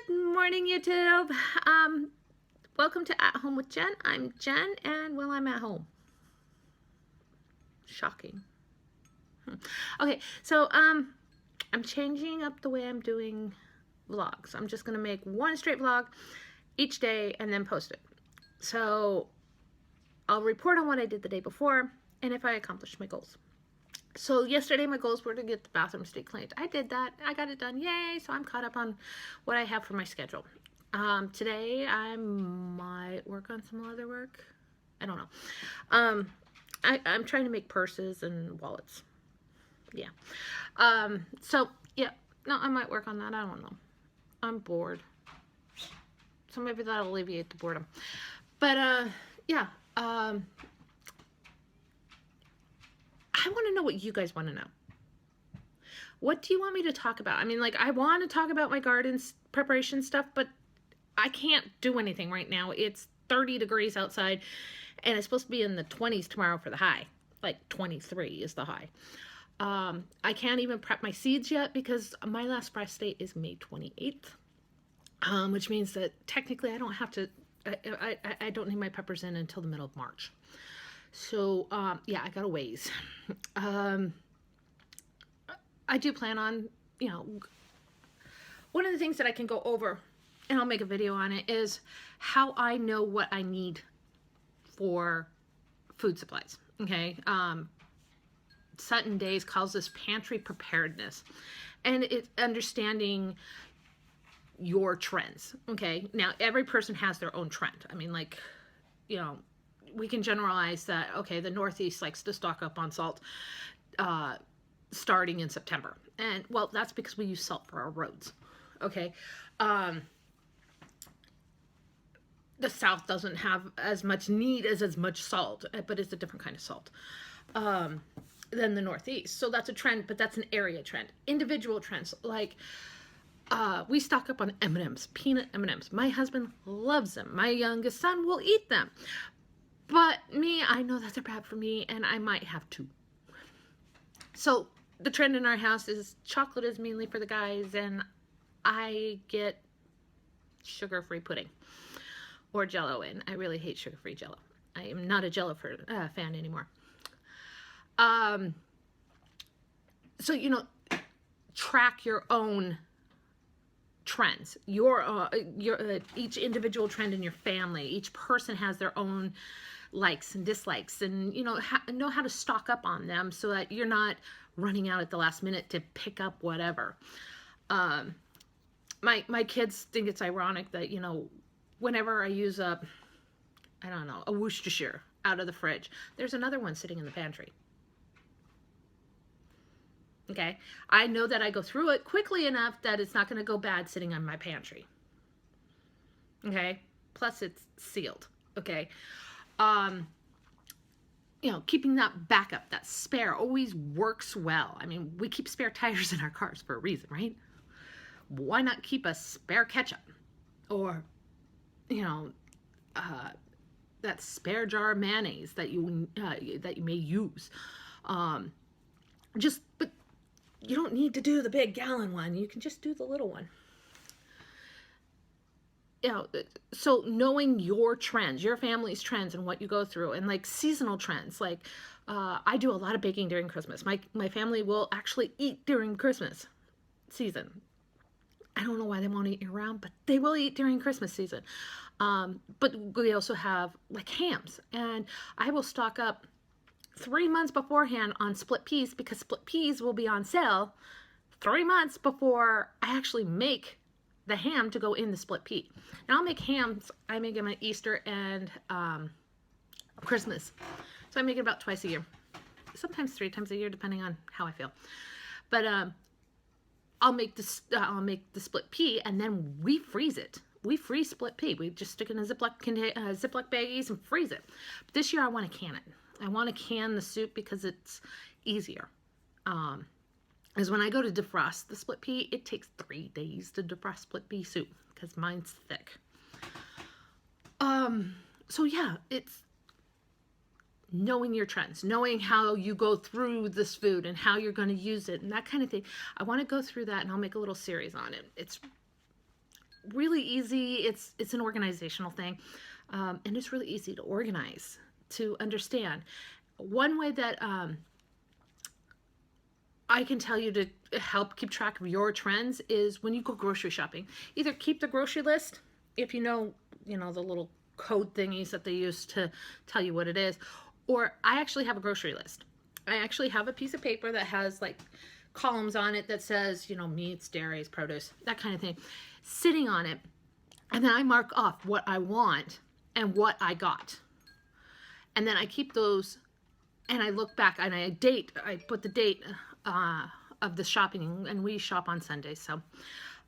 Morning, YouTube. Welcome to At Home with Jen. I'm Jen, and well, I'm at home. Shocking. Okay, so I'm changing up the way I'm doing vlogs. I'm just gonna make one straight vlog each day and then post it. So I'll report on what I did the day before and if I accomplished my goals. So yesterday my goals were to get the bathroom stay cleaned. I did that. I got it done. Yay! So I'm caught up on what I have for my schedule. Today I might work on some other work. I don't know. I'm trying to make purses and wallets. Yeah. So yeah, no, I might work on that. I don't know. I'm bored. So maybe that'll alleviate the boredom. But yeah. I want to know what you guys want to know. What do you want me to talk about? I mean, like, I want to talk about my garden preparation stuff, but I can't do anything right now. It's 30 degrees outside, and it's supposed to be in the 20s tomorrow for the high. Like, 23 is the high. I can't even prep my seeds yet because my last frost date is May 28th, which means that technically I don't have to, I don't need my peppers in until the middle of March. So, yeah, I got a ways. I do plan on, one of the things that I can go over, and I'll make a video on it, is how I know what I need for food supplies, okay? Sutton Days calls this pantry preparedness, and it's understanding your trends, okay? Now, every person has their own trend. I mean, like, we can generalize that, okay, the Northeast likes to stock up on salt starting in September. And, well, that's because we use salt for our roads, okay? The South doesn't have as much need as much salt, but it's a different kind of salt than the Northeast. So that's a trend, but that's an area trend. Individual trends, like we stock up on M&Ms, peanut M&Ms. My husband loves them. My youngest son will eat them. But me, I know that they're bad for me, and I might have two. So the trend in our house is chocolate is mainly for the guys, and I get sugar-free pudding or Jell-O, and I really hate sugar-free Jell-O. I am not a Jell-O fan anymore. So, track your own trends, your each individual trend in your family. Each person has their own likes and dislikes, and know how to stock up on them so that you're not running out at the last minute to pick up whatever. My kids think it's ironic that whenever I use a Worcestershire out of the fridge, there's another one sitting in the pantry. Okay, I know that I go through it quickly enough that it's not going to go bad sitting on my pantry. Okay, plus it's sealed. Okay, keeping that backup, that spare, always works well. I mean, we keep spare tires in our cars for a reason, right? Why not keep a spare ketchup, or that spare jar of mayonnaise that you may use? But you don't need to do the big gallon one. You can just do the little one. So knowing your trends, your family's trends, and what you go through, and like seasonal trends. Like I do a lot of baking during Christmas. My family will actually eat during Christmas season. I don't know why they won't eat year round, but they will eat during Christmas season. But we also have like hams, and I will stock up 3 months beforehand on split peas, because split peas will be on sale 3 months before I actually make the ham to go in the split pea. Now I'll make hams. I make them at Easter and Christmas. So I make it about twice a year. Sometimes 3 times a year, depending on how I feel. But I'll make the split pea, and then we freeze it. We freeze split pea. We just stick it in a Ziploc baggies and freeze it. But this year I want to can it. I want to can the soup because it's easier. Because when I go to defrost the split pea, it takes 3 days to defrost split pea soup because mine's thick. So yeah, it's knowing your trends, knowing how you go through this food and how you're going to use it and that kind of thing. I want to go through that, and I'll make a little series on it. It's really easy. It's an organizational thing, and it's really easy to organize, to understand. One way that I can tell you to help keep track of your trends is when you go grocery shopping. Either keep the grocery list, if the little code thingies that they use to tell you what it is, or I actually have a grocery list. I actually have a piece of paper that has like columns on it that says, meats, dairies, produce, that kind of thing, sitting on it. And then I mark off what I want and what I got. And then I keep those, and I look back and I put the date of the shopping, and we shop on Sundays. So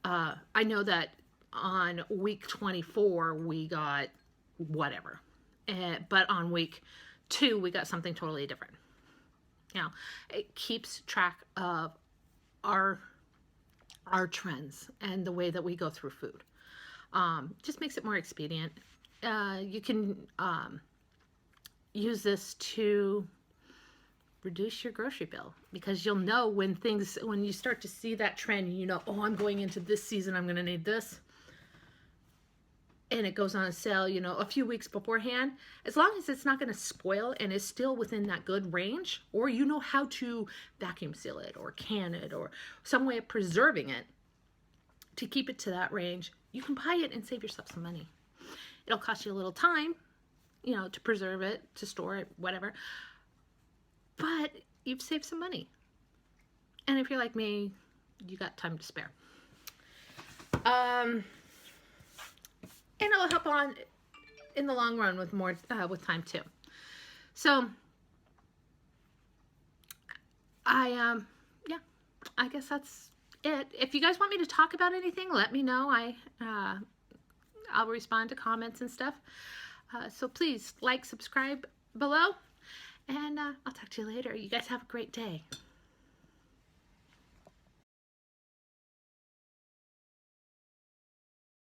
I know that on week 24, we got whatever. But on week 2, we got something totally different. It keeps track of our trends and the way that we go through food. Just makes it more expedient. You can use this to reduce your grocery bill, because you'll know when you start to see that trend, oh, I'm going into this season, I'm going to need this. And it goes on sale, a few weeks beforehand. As long as it's not going to spoil and is still within that good range, or how to vacuum seal it or can it or some way of preserving it to keep it to that range, you can buy it and save yourself some money. It'll cost you a little time, to preserve it, to store it, whatever. But you've saved some money. And if you're like me, you got time to spare. And it'll help on in the long run with more with time too. So I guess that's it. If you guys want me to talk about anything, let me know. I'll respond to comments and stuff. So please like, subscribe below, and I'll talk to you later. You guys have a great day.